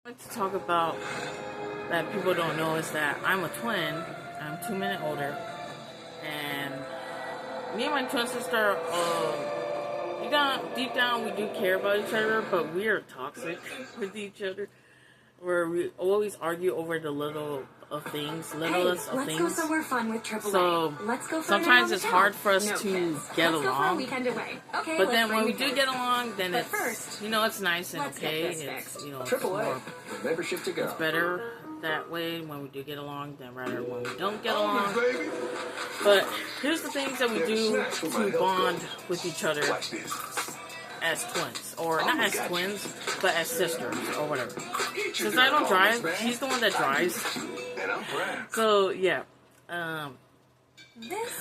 Like to talk about that people don't know is that I'm a twin. I'm 2 minutes older, and me and my twin sister, deep down, we do care about each other, but we are toxic with each other. Where we always argue over the littlest of things. Let's go somewhere fun with AAA. So let's go sometimes it's hard for us to get along. Go for a weekend away. Okay, but then when we do get along, then it's first, it's nice and okay. It's AAA membership to go. It's better that way when we do get along than rather when we don't get along. But here's the things that we do to bond with each other as twins, or not as twins, but as sisters, or whatever. Since I don't drive, she's the one that drives. So yeah,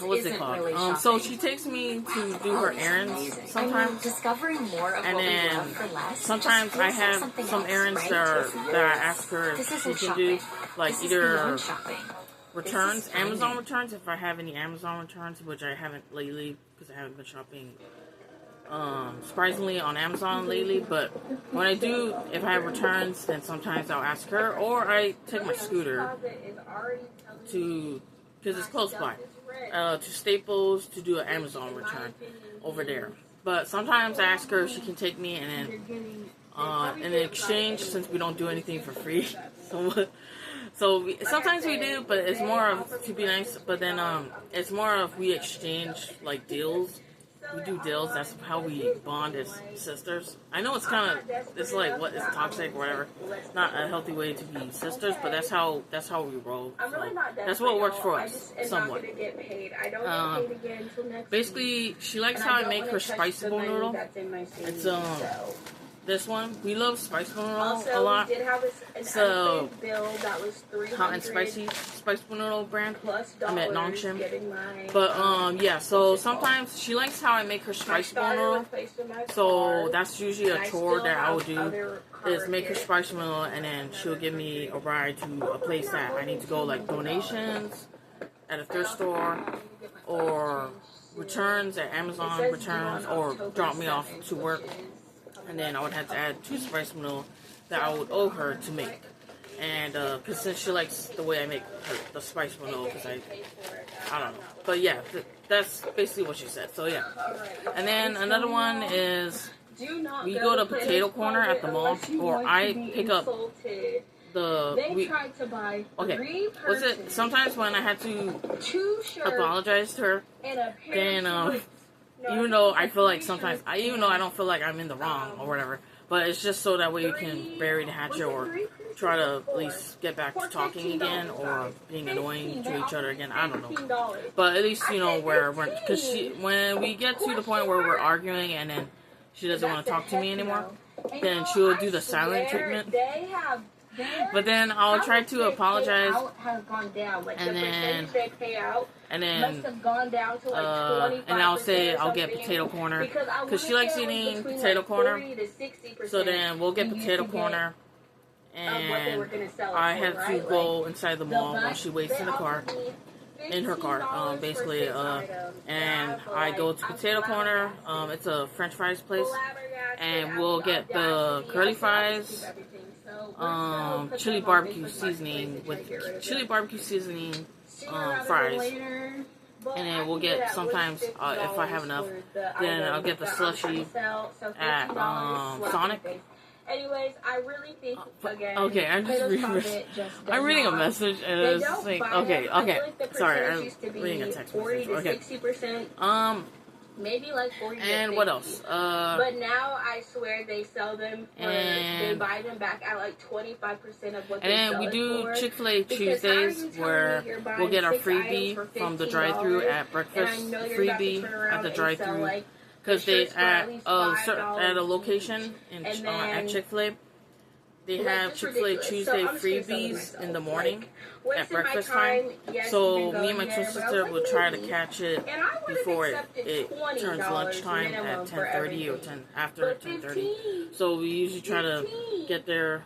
what's it called? Really so she takes me to do her errands sometimes, and then sometimes I have some errands that I ask her if she can do, like either returns, Amazon returns, if I have any Amazon returns, which I haven't lately because I haven't been shopping surprisingly on Amazon lately, but when I do, if I have returns, then sometimes I'll ask her, or I take my scooter to, because it's close by, to Staples to do an Amazon return over there. But sometimes I ask her if she can take me, and then in exchange, since we don't do anything for free, sometimes we do, but it's more of to be nice. But then it's more of we exchange like deals. We do deals. That's how we bond as sisters. I know it's like what is toxic or whatever. It's not a healthy way to be sisters, but that's how we roll. So that's what works for us somewhat. Basically, she likes how I make her spicy bowl noodle. It's this one. We love spicy bowl noodle a lot. So hot and spicy spicy bowl noodle brand. I'm at Loong. But yeah. So sometimes she likes how I make her spicy bowl noodle. So that's usually a chore that I would do. Is make her spicy bowl noodle, and then she'll give me a ride to a place that I need to go, like donations at a thrift store, or returns at Amazon returns, or drop me off to work. And then I would have to add 2 spice noodles that I would owe her to make. And, because since she likes the way I make the spice noodle, because I don't know. But yeah, that's basically what she said. So yeah. And then another one is, we go to Potato Corner at the mall, or I pick up was it sometimes when I had to apologize to her, then, even though I feel like sometimes, even though I don't feel like I'm in the wrong or whatever, but it's just so that way you can bury the hatchet or try to at least get back to talking again or being annoying to each other again. I don't know. But at least, because when we get to the point where we're arguing and then she doesn't want to talk to me anymore, then she'll do the silent treatment. But then I'll try to apologize, and I'll say I'll get Potato Corner, because she likes eating Potato Corner, so then we'll get Potato Corner, and I have to go inside the mall while she waits in her car, basically, and I go to Potato Corner. It's a French fries place, and we'll get the curly fries, chili barbecue seasoning fries, and then we'll get sometimes if I have enough, then I'll get the slushy at Sonic. Anyways, I really think okay, I'm reading a message and it's like okay. Sorry, I'm reading a text message. Okay. Maybe like 40 and what else? But now I swear they sell them they buy them back at like 25% of what they sell. And then we do Chick-fil-A Tuesdays where we'll get our freebie from the drive-thru at breakfast. Freebie at the drive-thru, because they at a location at Chick-fil-A. They have Chick-fil-A Tuesday freebies in the morning at breakfast time. So me and my twin sister will try to catch it before it turns lunchtime at 10:30 or after 10:30. So we usually try to get there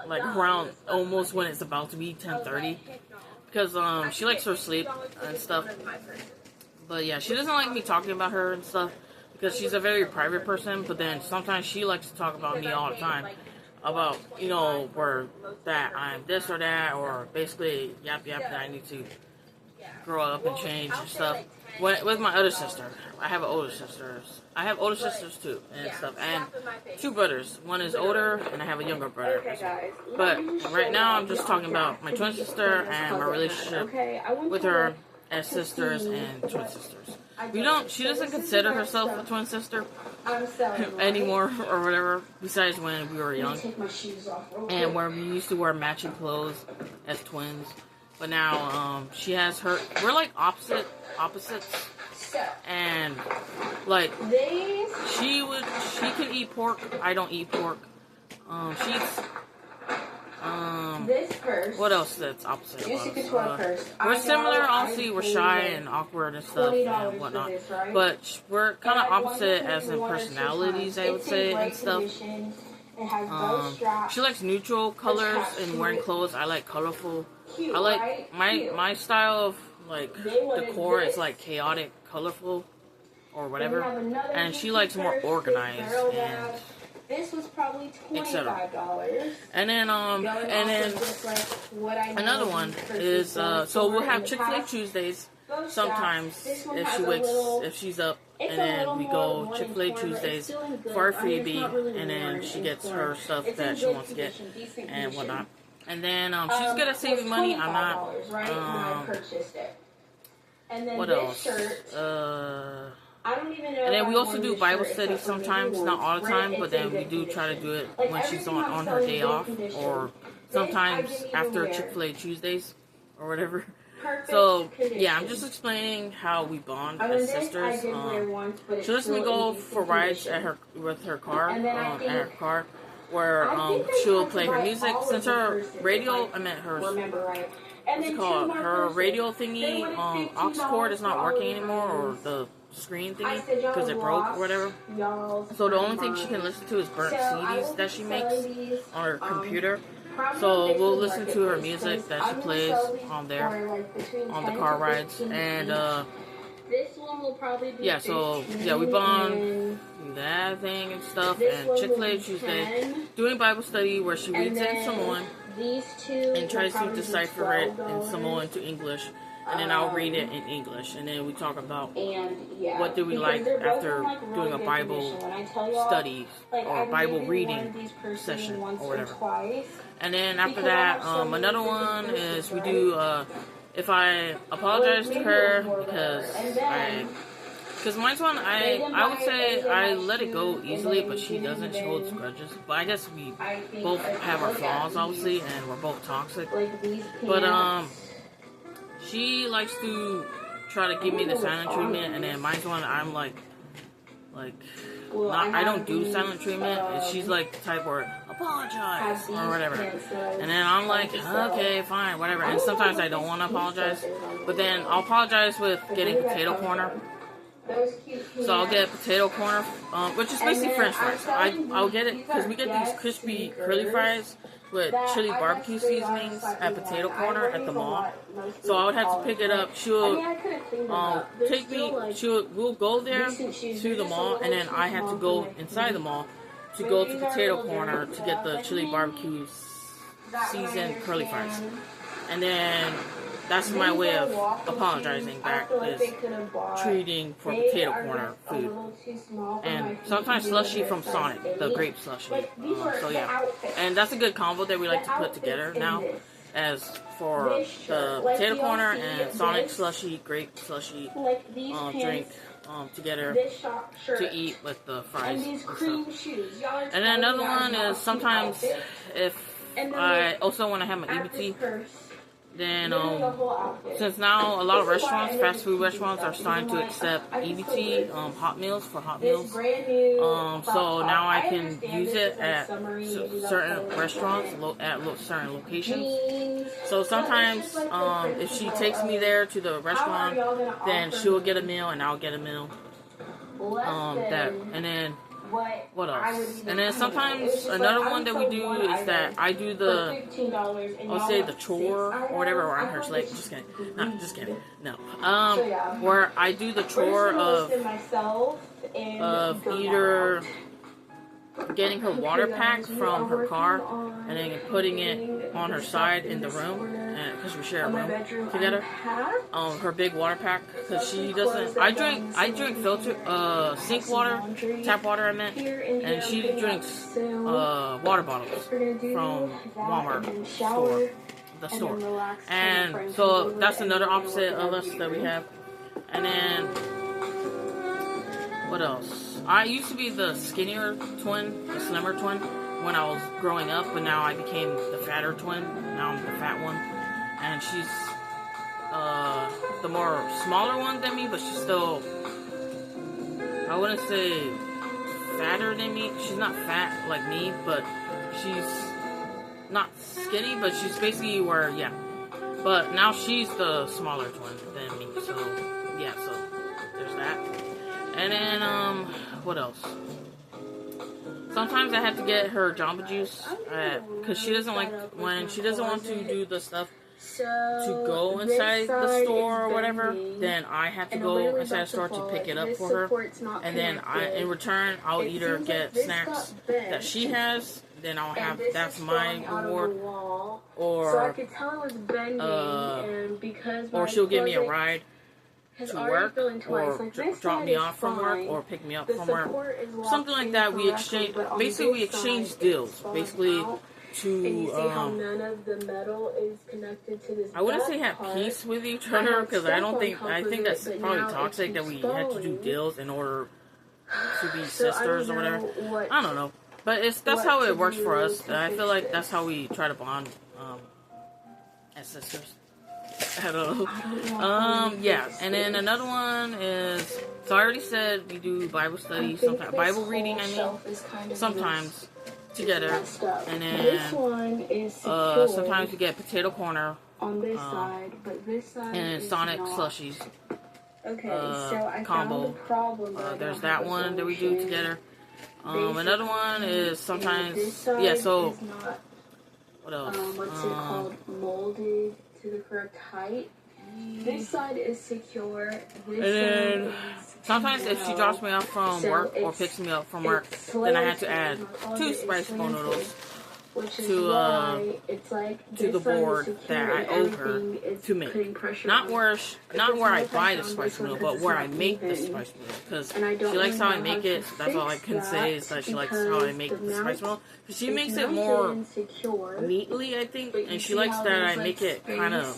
like around almost when it's about to be 10:30, because she likes her sleep and stuff. But yeah, she doesn't like me talking about her and stuff, because she's a very private person. But then sometimes she likes to talk about me all the time. about, you know, where that I'm this or that, or basically yap that I need to grow up and change and stuff. With my other sister, I have older sisters. I have older sisters too and stuff, and 2 brothers. One is older, and I have a younger brother. But right now, I'm just talking about my twin sister and my relationship with her as sisters and twin sisters. She doesn't consider herself a twin sister anymore or whatever, besides when we were young and where we used to wear matching clothes as twins. But now she has we're like opposites, and like she can eat pork, I don't eat pork. She eats this purse. What else that's opposite of us? We're similar, obviously. We're shy and awkward and stuff and whatnot. But we're kind of opposite as in personalities, I would say, and stuff. She likes neutral colors and wearing clothes. I like colorful. I like my style of like decor is like chaotic, colorful, or whatever. And she likes more organized and this was probably $25. And then another one is so we'll have Chick-fil-A Tuesdays sometimes if she's up, and then we go Chick-fil-A Tuesdays for our freebie, and then she gets her stuff that she wants to get and whatnot. And then she's good at saving money. I'm not. What else? I don't even know. And then we also do Bible study sometimes, not all the time, but then we do try to do it when she's on her day off, or sometimes after Chick-fil-A Tuesdays or whatever. So yeah, I'm just explaining how we bond as sisters. She lets me go for rides with her car, where she'll play her music. Since her radio, what's it called? Her radio thingy, aux cord is not working anymore, or the screen thingy, because it broke or whatever. So the only thing she can listen to is burnt CDs that she makes on her computer. So we'll listen to her music that she plays on there, on the car rides. And yeah, so yeah, we bond that thing and stuff. And Chick-fil-A Tuesday, doing Bible study where she reads it in Samoan and tries to decipher it in Samoan to English. And then I'll read it in English, and then we talk about what do we like after doing a Bible study or Bible reading session or whatever. And then after that, another one is we do, if I apologize to her because mine's one, I would say I let it go easily, but she doesn't. She holds grudges. But I guess we both have our flaws, obviously, and we're both toxic. But, she likes to try to give me the silent treatment, and then mine's one I'm like, I don't do silent treatment, and she's like the type where apologize or whatever, and then I'm like, okay, fine, whatever, and sometimes I don't want to apologize, but then I'll apologize with getting potato corner. So I'll get potato corner, which is basically French fries. I'll get it because we get these crispy curly fries with chili barbecue seasonings at potato corner at the mall. So I would have to pick it up. She'll take me. We'll go there to the mall, and then I have to go inside the mall to go to potato corner to get the chili barbecue seasoned curly fries, and then. That's my way of apologizing back, is treating for potato corner food. And sometimes slushy from Sonic, the grape slushy. So yeah. And that's a good combo that we like to put together now, as for the potato corner and Sonic slushy, grape slushy drink together to eat with the fries and stuff. And then another one is sometimes if I also want to have my EBT, then, since now a lot of restaurants, fast food restaurants, are starting to accept EBT, hot meals for hot meals. So now I can use it at certain restaurants, at certain locations. So sometimes, if she takes me there to the restaurant, then she'll get a meal and I'll get a meal. And then, what else? And then sometimes another one that we do is that I do I'll say the chore or whatever around her leg. Just kidding. No. Where I do the chore of either getting her water pack from her car and then putting it on her side in the room, and because we share a room together. Her big water pack, because she doesn't. I drink filter sink water, tap water I meant, and she drinks water bottles from Walmart store, the store. And so that's another opposite of us that we have. And then what else? I used to be the skinnier twin, the slimmer twin, when I was growing up, but now I became the fatter twin. Now I'm the fat one. And she's the more smaller one than me, but she's still, I wouldn't say fatter than me. She's not fat like me, but she's not skinny, but she's basically where, yeah. But now she's the smaller twin than me, so, yeah, so there's that. And then, what else? Sometimes I have to get her Jamba Juice, because she doesn't like, when she doesn't want to do the stuff to go inside the store or whatever, then I have to go inside the store to pick it up for her. And then in return, I'll either get snacks that she has, then I'll have, that's my reward, or she'll give me a ride to work, or drop me off from work, or pick me up from work, something like that. We exchange, basically we exchange deals, basically to, I wouldn't say have peace with each other, because I think that's probably toxic that we had to do deals in order to be sisters or whatever. I don't know. But that's how it works for us. I feel like that's how we try to bond as sisters. I don't know. Yeah. And then another one is, so I already said we do Bible study, sometimes Bible reading, I mean, sometimes together. And then sometimes we get potato corner on this side, but this side and Sonic slushies. Okay, so I combo. Found the problem there's that one that we do together. Another one is sometimes, yeah, so, what else? What's it called? Molded to the correct height. This side is secure. This and then, sometimes if she drops me off from work or picks me up from work, then I have to add 2 spicy bowl noodles to the board that I owe her to make. Not where I buy the spice noodle, but where I make the spice noodle. Because she likes how I make it. So that's all I can say is that she likes how I make the spice noodle. She makes it more neatly, I think, and she likes that I make it kind of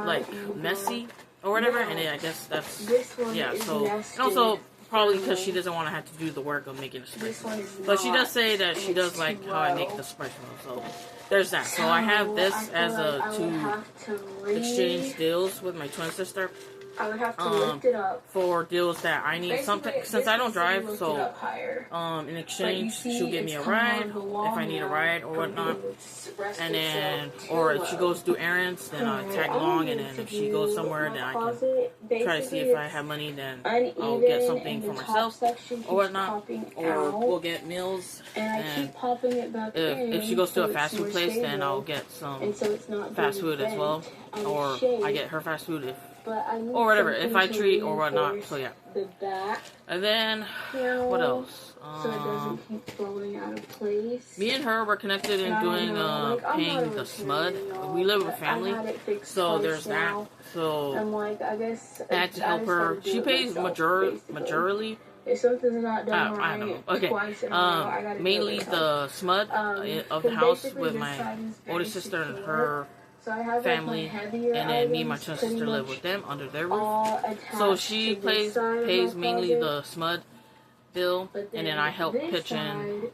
like messy or whatever. And then I guess that's, yeah. So, and also probably because she doesn't want to have to do the work of making a spice noodle. But she does say that she does like how I make the spice noodle. So there's that. So I have this as to exchange deals with my twin sister. I would have to lift it up for deals that I need something, since I don't drive, so in exchange she'll give me a ride if I need a ride or whatnot, and then, or if she goes to do errands, then I tag along, and then if she goes somewhere, then I can try to see if I have money, then I'll get something for myself or whatnot, or we'll get meals, and if she goes to a fast food place, then I'll get some fast food as well, or I get her fast food if, or whatever, if I treat or whatnot, so yeah. And then, what else? So it doesn't keep falling out of place. Me and her were connected in doing, paying the SMUD. We live with family, so there's that. So, I had to help her. She pays majorly. If something's not done I don't know. Okay. Mainly the SMUD of the house with my older sister and her family, and then me and my twin sister live with them under their roof. So she pays mainly the SMUD bill, and then I help pitch in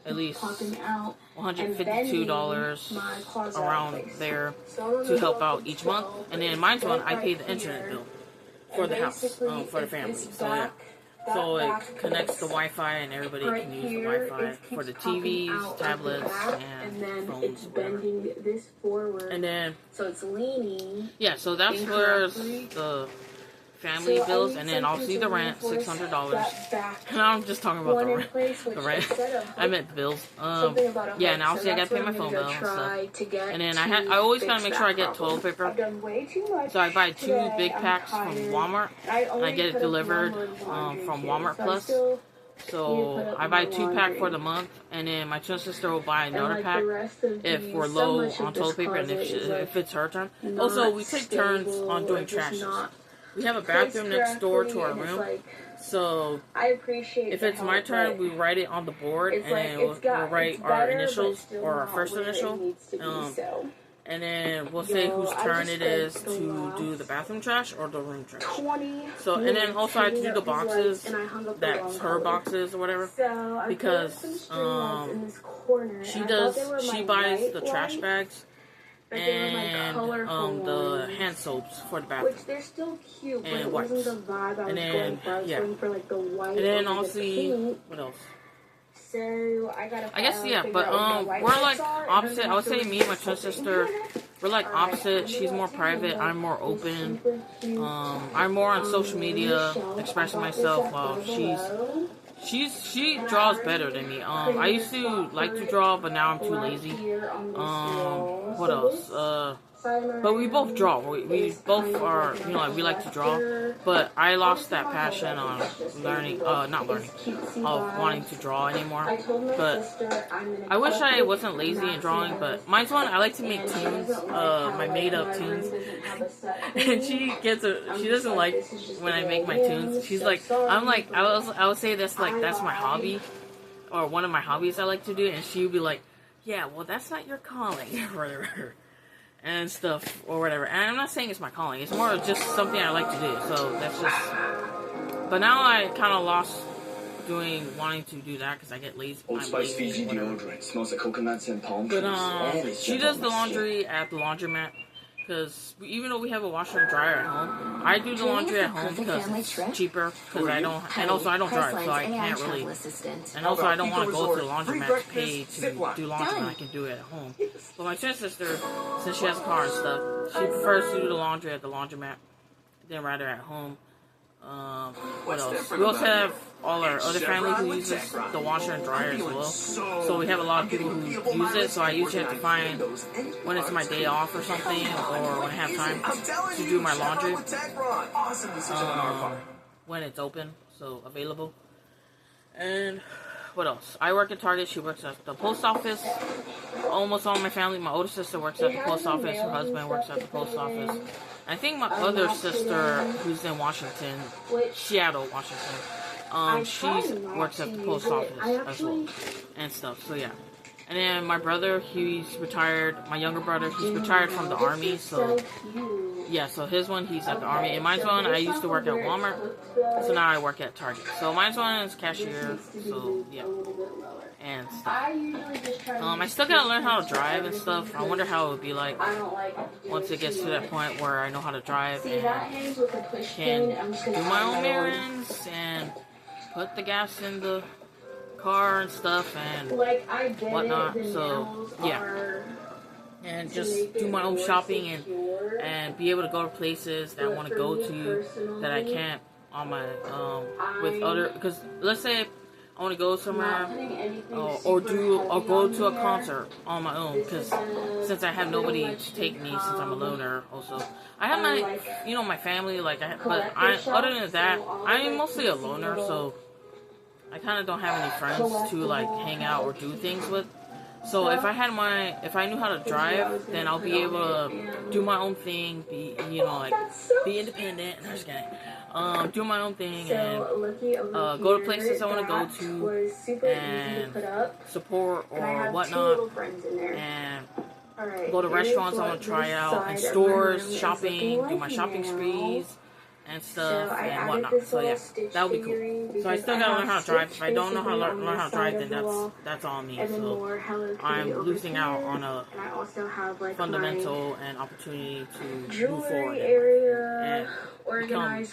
at least $152 around there to help out each month. And then mine's one, I pay the internet bill for the house, for the family. So yeah. So it connects the Wi-Fi, and everybody can use the Wi-Fi for the TVs, tablets, and phones, whatever. And then, so it's leaning. Yeah, so that's where the family bills, and then obviously the rent, $600. And I'm just talking about the rent. I meant the bills. Yeah, and obviously I gotta pay my phone bill and stuff. And then I always gotta make sure I get toilet paper. So I buy 2 big packs from Walmart, and I get it delivered from Walmart Plus. So I buy 2-pack for the month, and then my twin sister will buy another pack if we're low on toilet paper and if it's her turn. Also, we take turns on doing trashes. We have a bathroom next door to our room, so if it's my turn, we write it on the board, and we'll write our initials or our first initial. And then we'll say whose turn it is to do the bathroom trash or the room trash. So, and then also I have to do the boxes, that's her boxes or whatever, because she buys the trash bags and the hand soaps for the bathroom. Which they're still cute, but and it wipes. wasn't the vibe I was going for. I was going for like the white and then and also, the pink. what else? So I guess yeah, but we're like opposite. I would say me and my twin sister, we're like opposite. She's more private. I'm more open. I'm more on social media, expressing myself, while she draws better than me. I used to like to draw, but now I'm too lazy. What else? But we both draw. We both are, we like to draw. But I lost that passion on of wanting to draw anymore. But I wish I wasn't lazy in drawing. But mine's one, I like to make tunes, my made-up tunes. And she doesn't like when I make my tunes. She's like, I would say that's my hobby, or one of my hobbies I like to do. And she would be like, yeah, well, that's not your calling, or whatever. And stuff, or whatever. And I'm not saying it's my calling. It's more just something I like to do. So that's just... But now I kind of lost wanting to do that because I get lazy. I'm lazy, whatever. Smells like coconuts and palm But she does the laundry at the laundromat. Because even though we have a washer and dryer at home, I do the laundry at home because it's cheaper. Because I don't, and also I don't drive, so I can't really. And also I don't want to go to the laundromat to pay to do laundry when I can do it at home. But my twin sister, since she has a car and stuff, she prefers to do the laundry at the laundromat than rather at home. What else? We also have all our other family who uses the washer and dryer as well. So we have a lot of people who use it. So I usually have to find when it's my day off or something, or when I have time to do my laundry. When it's open, so available. And what else? I work at Target. She works at the post office. Almost all my family. My older sister works at the post office. Her husband works at the post office. I think my other sister, who's in Washington, Seattle, Washington, she works at the post office as well, and stuff, so yeah. And then my brother, he's retired, my younger brother, he's retired from the army, so, yeah, so his one, he's at the army, and mine's one, I used to work at Walmart, so now I work at Target. So mine's one is cashier, so, yeah, and stuff. I still gotta learn how to drive and stuff. I wonder how it would be like once it gets to that point where I know how to drive and can do my own errands and put the gas in the car and stuff and whatnot. So yeah, and just do my own shopping and be able to go to places that I want to go to that I can't on my with other, because let's say I want to go somewhere or go to a concert on my own, because since I have nobody to take me, since I'm a loner. Also, I have my family, other than that, I'm mostly a loner, so I kind of don't have any friends to like hang out or do things with. So if I knew how to drive, then I'll be able to do my own thing, be independent. I'm just kidding. Do my own thing and go to places I want to go to and support or whatnot, and go to restaurants I want to try out, and stores, shopping, do my shopping sprees and stuff and whatnot. So yeah, that would be cool. So I still gotta learn how to drive. If I don't know how to learn how to drive, then that's on me. So I'm losing out on a fundamental and opportunity to move forward and become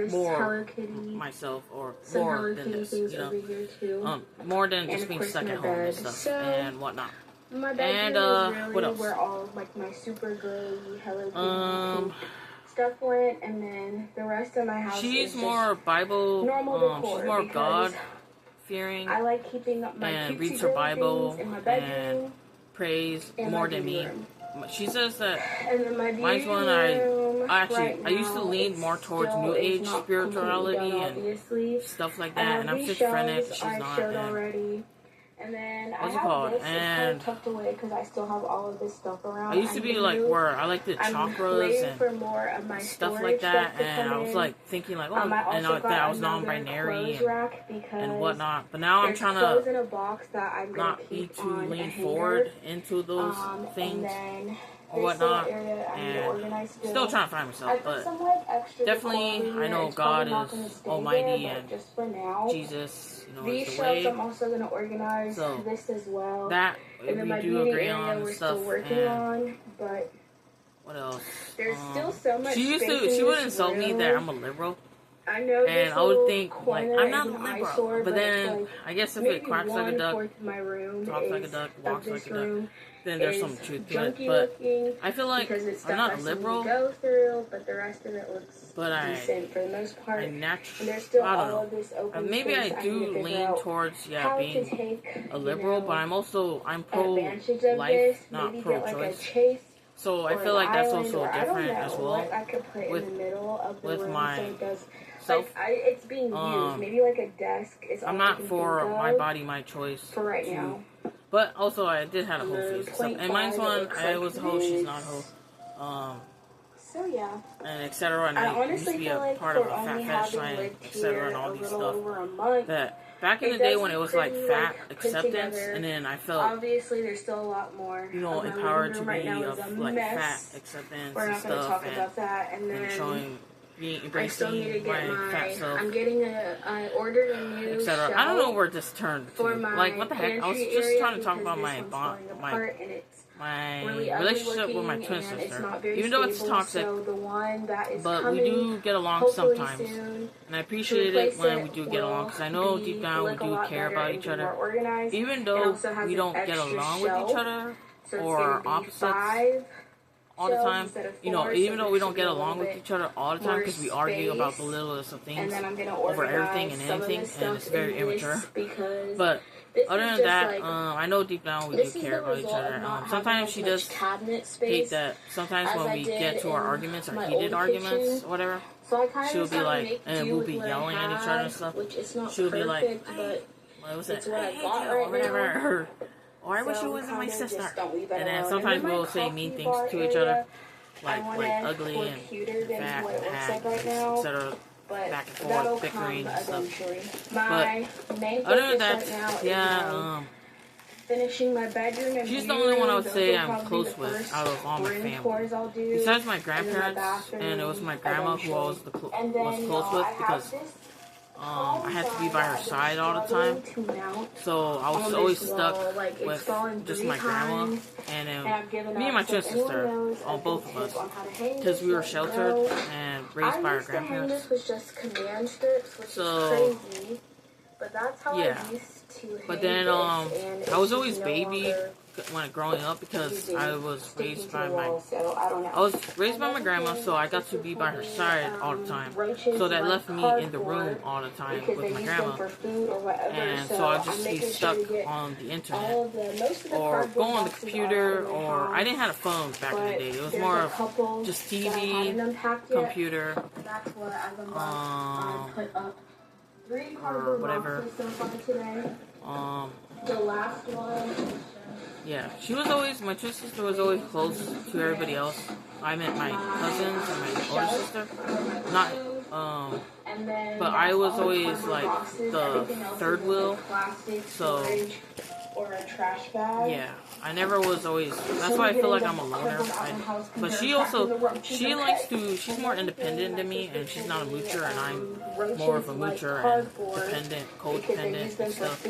more myself, or more than this, more than just being stuck at home and stuff and whatnot. And what else? Where all of my super girly Hello Kitty stuff went, and then the rest of my house. She's more Bible. She's more God fearing. I like keeping up my and reads her Bible and prays more than me. She says that mine's one Actually, I used to lean more towards New Age spirituality and stuff like that, and I'm schizophrenic. She's not. And then what's I it called? This, and it's tucked away because I still have all of this stuff around. I used to be like where I like the chakras and for more of my stuff like that, and I was like thinking like, oh, and like that I was non-binary and whatnot. But now I'm trying to not be too lean forward into those things or whatnot, and still trying to find myself. But definitely, I know God is Almighty and Jesus. These shelves I'm also going to organize this as well. That and we do agree on we're stuff. Still working on, but what else? There's still so much. She would insult me that I'm a liberal. I know. And I would think like I'm not liberal, but then I guess if it quacks like a duck, talks like a duck, walks like a duck, then there's some truth to it. But I feel like I'm not liberal. Go through, but the rest of it looks decent for the most part. I naturally, I don't know. Maybe I do lean towards being a liberal, but I'm pro-life, not pro-choice. So I feel like that's also different as well with my self. It's being used. Maybe like a desk is. I'm not for my body, my choice. For right now. But also, I did have a whole face stuff. And mine's one, I was a hoe, she's not a hoe. So yeah. And etc. And I used to be a part of a fat fetish line, etc. And all these stuff. That back in the day when it was like fat acceptance, and then I felt obviously there's still a lot more. Empowered to be of like fat acceptance and stuff, and showing. Embracing my fat self. I'm getting ordered a new etc. I don't know where this turned to. Like, what the heck? I was just trying to talk about my relationship with my twin sister. Even though it's toxic, but we do get along sometimes. And I appreciate it when we do get along, because I know deep down we do care about each other. Even though we don't get along with each other or opposites all the time, even though we don't get along with each other all the time, because we argue about the littlest of things over everything and anything, and it's very immature. But other than that, I know deep down we do care about each other. Sometimes she does hate that. Sometimes when we get to our arguments, our heated arguments, or whatever, she'll be like, and we'll be yelling at each other and stuff. She'll be like, what was it? Or whatever. Or I wish it wasn't my sister. And then sometimes we'll say mean things to each other, like ugly and fat and hack, etc. Back and forth, bickering and stuff. But other than that, finishing my bedroom. She's the only one I would say I'm close with out of all my family. Besides my grandparents, and it was my grandma who I was close with, because I had to be by her side all the time, so I was always stuck with just my grandma, and then me and my twin sister, both of us, because we were sheltered and raised by our grandparents. So, yeah. But then, I was always baby when growing up, because I was raised by my grandma, so I got to be by her side all the time. So that left me in the room all the time with my grandma, and so I just be stuck on the internet or go on the computer. Or I didn't have a phone back in the day. It was more of just TV, computer, or whatever. The last one. Yeah, my twin sister was always close to everybody else. I met my cousins and my older sister. But I was always like the third wheel. So, yeah, I never was always, that's why I feel like I'm a loner. But she's more independent than me, and she's not a moocher, and I'm more of a moocher and dependent, codependent and stuff.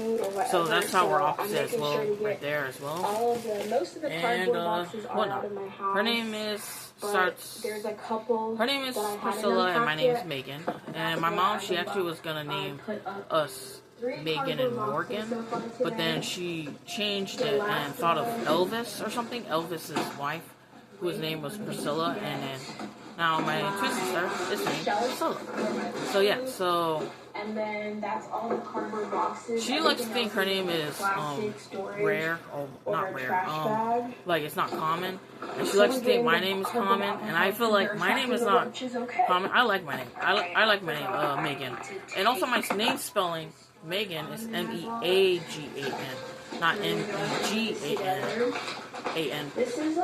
So that's how we're opposite as well, right there as well. And, whatnot. Her name is Priscilla, and my name is Megan. And my mom, she actually was gonna name us Megan and Morgan, but then she changed it and thought of Elvis or something, Elvis's wife, whose name was Priscilla, and then now my twin sister is named Priscilla. So yeah, so And then that's all the cardboard boxes. She likes to think her name is rare, or not rare, like it's not common. And she likes to think my name is common, and I feel like my name is not common. I like my name. I like my name, Megan. And also my name spelling, Megan, is Meagan, not Megan,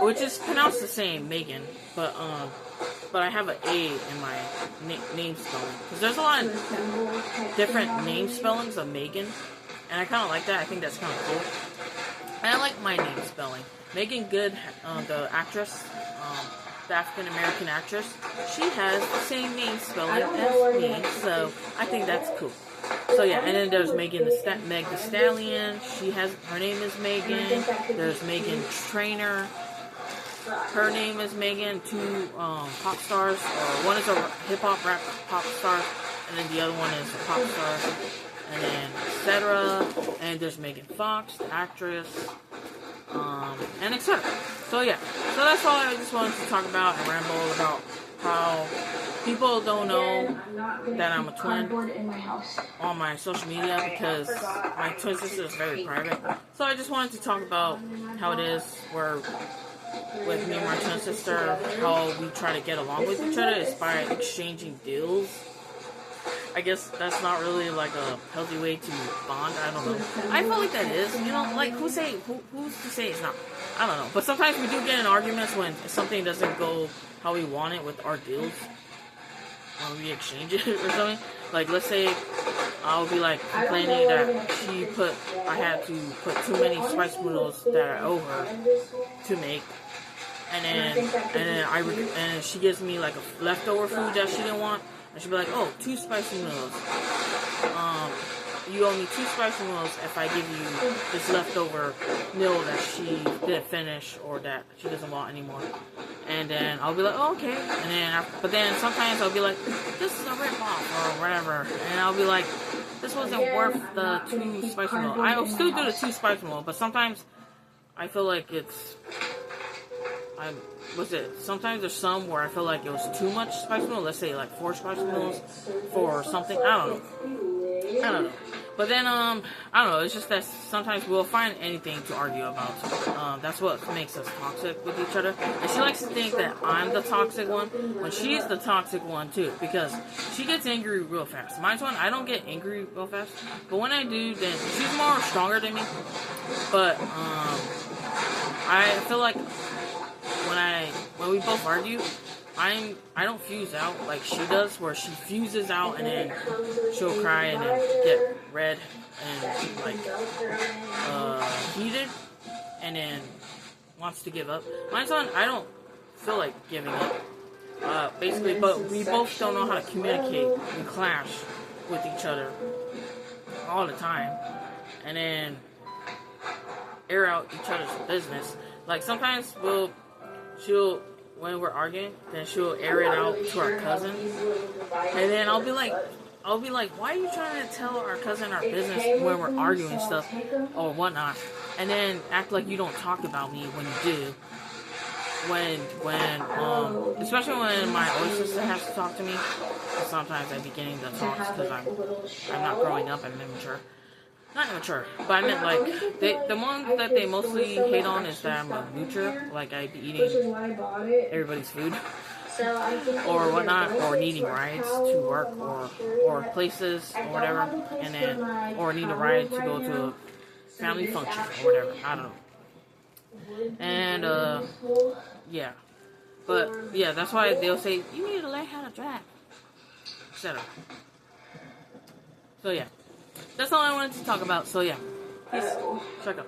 which is pronounced the same, Megan, but I have an A in my name spelling. Because there's a lot of different name spellings of Megan. And I kind of like that. I think that's kind of cool. And I like my name spelling. Megan Good, the actress, the African-American actress, she has the same name spelling as me. So I think that's cool. So yeah, and then there's Megan Meg the Stallion. Her name is Megan. There's Megan Trainor. Her name is Megan. 2 pop stars. One is a hip-hop rap pop star, and then the other one is a pop star, and then etc. And there's Megan Fox, the actress, and etc. So yeah, so that's all I just wanted to talk about and ramble about how people don't know that I'm a twin on my social media because my twin sister is very private. So I just wanted to talk about how it is with me and my twin sister, how we try to get along with each other is by exchanging deals. I guess that's not really like a healthy way to bond. I don't know. I feel like that is, like who's to say it's not? I don't know. But sometimes we do get in arguments when something doesn't go how we want it with our deals. When we exchange it or something. Like let's say I'll be like complaining that I had to put too many spice noodles that I owe her to make. And then she gives me like a leftover food that she didn't want, and she'll be like, "Oh, 2 spicy noodles. You owe me 2 spicy noodles if I give you this leftover meal that she didn't finish or that she doesn't want anymore." And then I'll be like, "Oh, okay." But then sometimes I'll be like, "This is a ripoff" or whatever, and I'll be like, "This wasn't worth the 2 spicy noodles." I'll still do the 2 spicy noodles, but sometimes I feel like sometimes there's some where I feel like it was too much spice noodles. Let's say like 4 spice noodles for something. I don't know. But then, I don't know. It's just that sometimes we'll find anything to argue about. That's what makes us toxic with each other. And she likes to think that I'm the toxic one when she's the toxic one too, because she gets angry real fast. Mine's one, I don't get angry real fast, but when I do, then she's more stronger than me. But I feel like when we both argue, I don't fuse out like she does, where she fuses out and then she'll cry and then get red and like heated and then wants to give up. Mine's on, I don't feel like giving up. Basically, but we both don't know how to communicate. We clash with each other all the time, and then air out each other's business. Like sometimes when we're arguing, then she'll air it out to our cousin, and then I'll be like, why are you trying to tell our cousin our business when we're arguing stuff or whatnot, and then act like you don't talk about me when you do. Especially when my older sister has to talk to me, sometimes I be getting the talks because I'm not growing up, I'm immature. Not immature, but I meant like the one that they mostly hate on is that I'm a moocher, like I be eating everybody's food or whatnot, or needing rides to work or places or whatever, and then or need a ride to go to a family function or whatever. I don't know. And yeah, but yeah, that's why they'll say you need to learn how to drive, etc. So yeah. That's all I wanted to talk about. So yeah, peace. Check up.